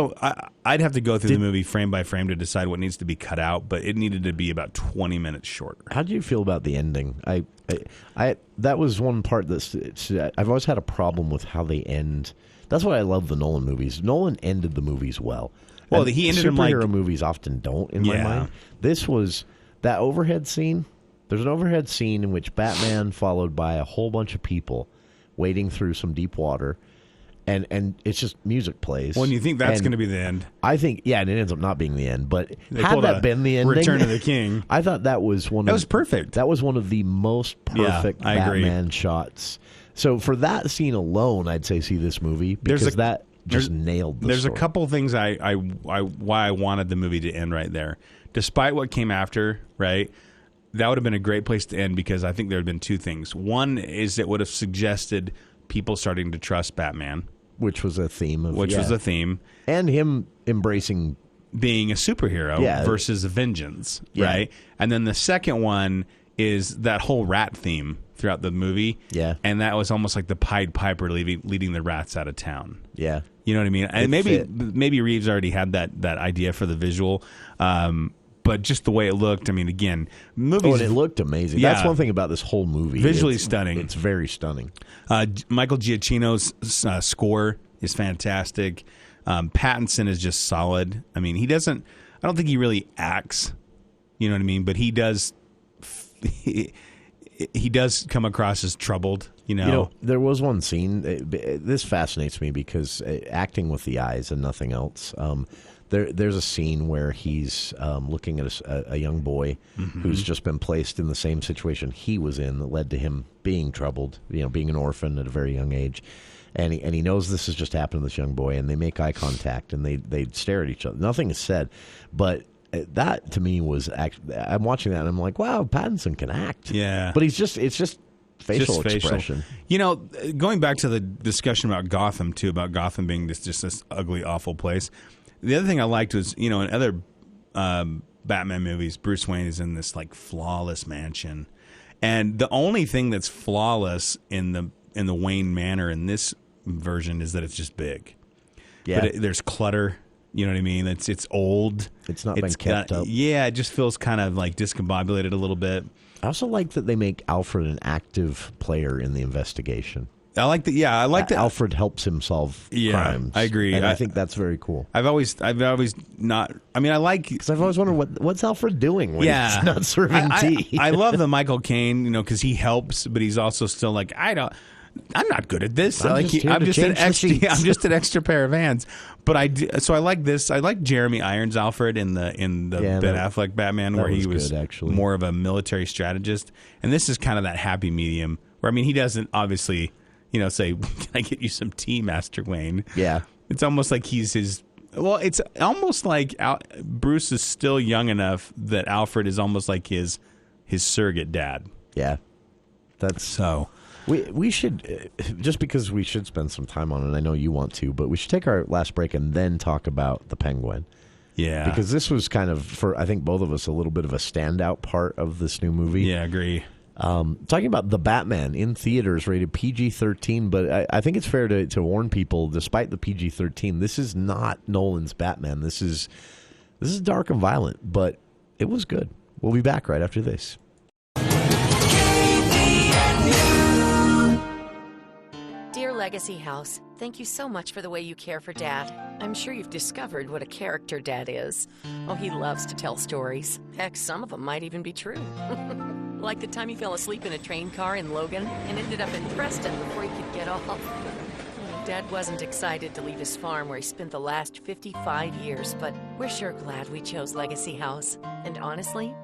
have to go through the movie frame by frame to decide what needs to be cut out, but it needed to be about 20 minutes shorter. How do you feel about the ending? That was one part I've always had a problem with how they end. That's why I love the Nolan movies. Nolan ended the movies well. Well, he ended them like... Superhero movies often don't, in my mind. This was... That overhead scene, there's an overhead scene in which Batman followed by a whole bunch of people wading through some deep water, and it's just music plays. Well, and you think that's going to be the end? I think, and it ends up not being the end, but had that been the ending... Return of the King. I thought that was That was perfect. That was one of the most perfect Batman shots. So for that scene alone, I'd say see this movie, because that... just nailed the There's story. a couple things why I wanted the movie to end right there. Despite what came after, right? That would have been a great place to end, because I think there had been two things. One is it would have suggested people starting to trust Batman. Which was a theme. Was a theme. And him embracing... being a superhero versus vengeance, right? And then the second one is that whole rat theme throughout the movie. Yeah. And that was almost like the Pied Piper leading the rats out of town. Yeah. You know what I mean? And maybe Reeves already had that idea for the visual, but just the way it looked, I mean, again, movies... Oh, and it looked amazing. Yeah. That's one thing about this whole movie. Visually stunning. It's very stunning. Michael Giacchino's score is fantastic. Pattinson is just solid. I mean, I don't think he really acts, you know what I mean? But he does... He does come across as troubled, you know. There was one scene. This fascinates me because acting with the eyes and nothing else. There's a scene where he's looking at a young boy who's just been placed in the same situation he was in that led to him being troubled, being an orphan at a very young age. And he knows this has just happened to this young boy, and they make eye contact, and they stare at each other. Nothing is said, but... that to me was actually, I'm watching that and I'm like, wow, Pattinson can act. Yeah. But it's just facial expression. Going back to the discussion about Gotham too, about Gotham being just this ugly, awful place. The other thing I liked was, in other Batman movies, Bruce Wayne is in this like flawless mansion. And the only thing that's flawless in the Wayne Manor in this version is that it's just big. Yeah. But there's clutter. You know what I mean? It's old. It's not been kept up. Yeah, it just feels kind of like discombobulated a little bit. I also like that they make Alfred an active player in the investigation. I like that. Yeah, I like that Alfred helps him solve crimes. I agree. And I think that's very cool. I've always not. I mean, I like because I've always wondered what's Alfred doing when he's not serving tea. I love the Michael Caine, because he helps, but he's also still like I'm not good at this. I'm just an extra pair of hands. But I like this. I like Jeremy Irons Alfred in the Ben Affleck Batman, where he was more of a military strategist, and this is kind of that happy medium where he doesn't obviously say, "Can I get you some tea, Master Wayne?" Yeah, it's almost like he's his. Well, it's almost like Bruce is still young enough that Alfred is almost like his surrogate dad. Yeah, that's so. We should, just because we should spend some time on it, I know you want to, but we should take our last break and then talk about the Penguin. Yeah. Because this was kind of, for I think both of us, a little bit of a standout part of this new movie. Yeah, I agree. Talking about The Batman in theaters, rated PG-13, but I think it's fair to warn people, despite the PG-13, this is not Nolan's Batman. This is dark and violent, but it was good. We'll be back right after this. Dear Legacy House, thank you so much for the way you care for Dad. I'm sure you've discovered what a character Dad is. Oh, he loves to tell stories. Heck, some of them might even be true. Like the time he fell asleep in a train car in Logan and ended up in Preston before he could get off. Dad wasn't excited to leave his farm where he spent the last 55 years, but we're sure glad we chose Legacy House. And honestly,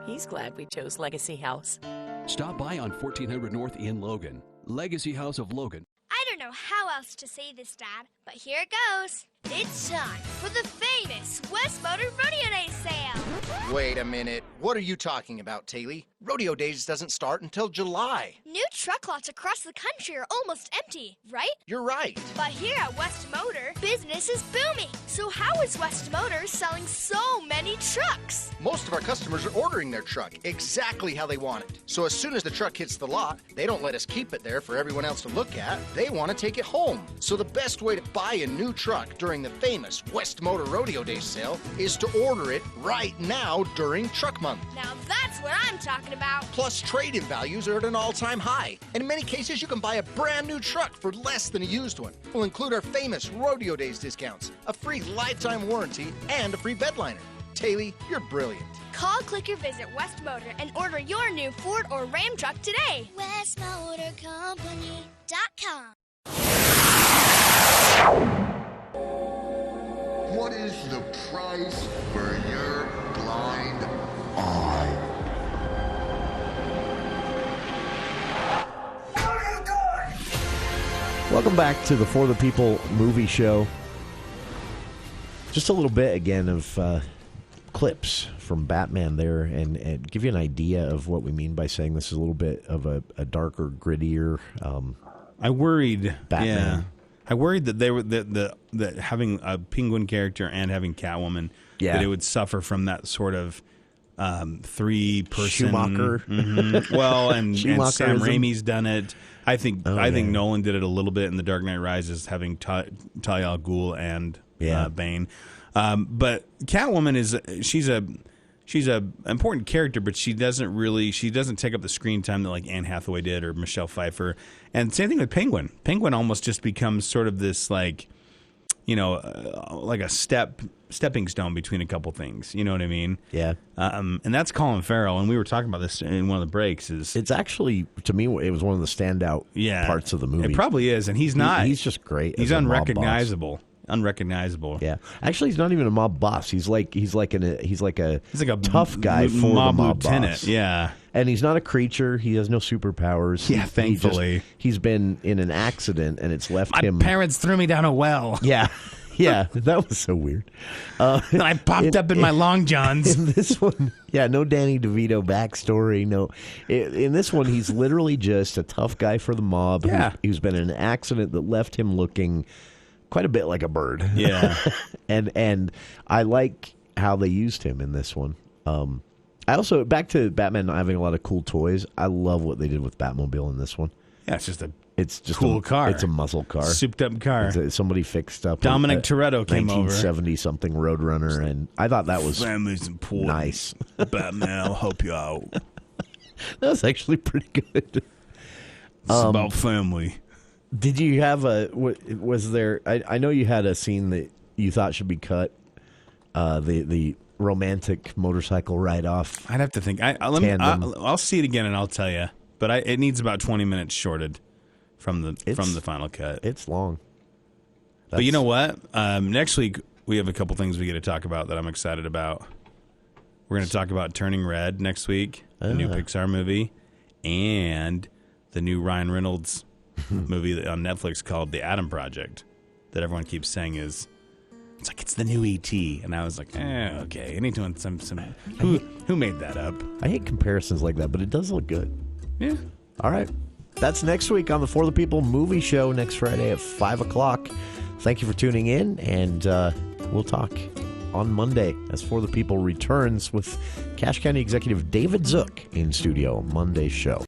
he's glad we chose Legacy House. Stop by on 1400 North in Logan. Legacy House of Logan. I don't know how else to say this, Dad, but here it goes. It's time for the famous West Motor Rodeo Day sale. Wait a minute. What are you talking about, Taylor? Rodeo Days doesn't start until July. New truck lots across the country are almost empty, right? You're right. But here at West Motor, business is booming. So how is West Motor selling so many trucks? Most of our customers are ordering their truck exactly how they want it. So as soon as the truck hits the lot, they don't let us keep it there for everyone else to look at. They want to take it home. So the best way to buy a new truck during the famous West Motor Rodeo Day sale is to order it right now during Truck Month. Now that's what I'm talking about. Plus, trade-in values are at an all-time high. And in many cases, you can buy a brand new truck for less than a used one. We'll include our famous Rodeo Days discounts, a free lifetime warranty, and a free bed liner. Taylor, you're brilliant. Call, click, or visit West Motor and order your new Ford or Ram truck today. WestMotorCompany.com. What is the price for your blind eye? Welcome back to the For the People movie show. Just a little bit again of clips from Batman there, and give you an idea of what we mean by saying this is a little bit of a darker, grittier. I worried, Batman. Yeah. I worried that they were that having a Penguin character and having Catwoman, that it would suffer from that sort of 3-person Schumacher. Mm-hmm. Well, and Sam Raimi's done it. I think Nolan did it a little bit in The Dark Knight Rises, having Talia al Ghul and Bane. But Catwoman she's a important character, but she doesn't take up the screen time that like Anne Hathaway did or Michelle Pfeiffer. And same thing with Penguin. Penguin almost just becomes sort of this like a stepping stone between a couple things. You know what I mean? Yeah. And that's Colin Farrell. And we were talking about this in one of the breaks. It's actually, to me, it was one of the standout parts of the movie. It probably is. And he's not. He's just great. He's unrecognizable. Yeah. Actually, he's not even a mob boss. He's like a tough guy for mob the mob lieutenant. boss. Yeah. And he's not a creature. He has no superpowers. Yeah, thankfully. He's been in an accident, and it's left him. My parents threw me down a well. Yeah. Yeah, that was so weird. Then I popped up in my long johns. In this one, no Danny DeVito backstory. No, in this one, he's literally just a tough guy for the mob who's been in an accident that left him looking quite a bit like a bird. Yeah. and I like how they used him in this one. I also, back to Batman not having a lot of cool toys, I love what they did with Batmobile in this one. Yeah, it's just a cool car. It's a muscle car. Souped up car. Somebody fixed up. Dominic Toretto came over. 1970-something Roadrunner, and I thought that was family's important. Nice. Batman, I'll help you out. That was actually pretty good. It's about family. Did you have was there, I know you had a scene that you thought should be cut, the romantic motorcycle ride-off. I'd have to think. I'll see it again and I'll tell you. But it needs about 20 minutes shorted from the final cut. It's long. But you know what? Next week, we have a couple things we get to talk about that I'm excited about. We're going to talk about Turning Red next week, the new Pixar movie, and the new Ryan Reynolds movie on Netflix called The Adam Project that everyone keeps saying it's the new E.T. And I was like, okay. And he's doing some who made that up? I hate comparisons like that, but it does look good. Yeah. All right. That's next week on the For the People movie show next Friday at 5 o'clock. Thank you for tuning in, and we'll talk on Monday as For the People returns with Cache County Executive David Zook in studio. Monday's show.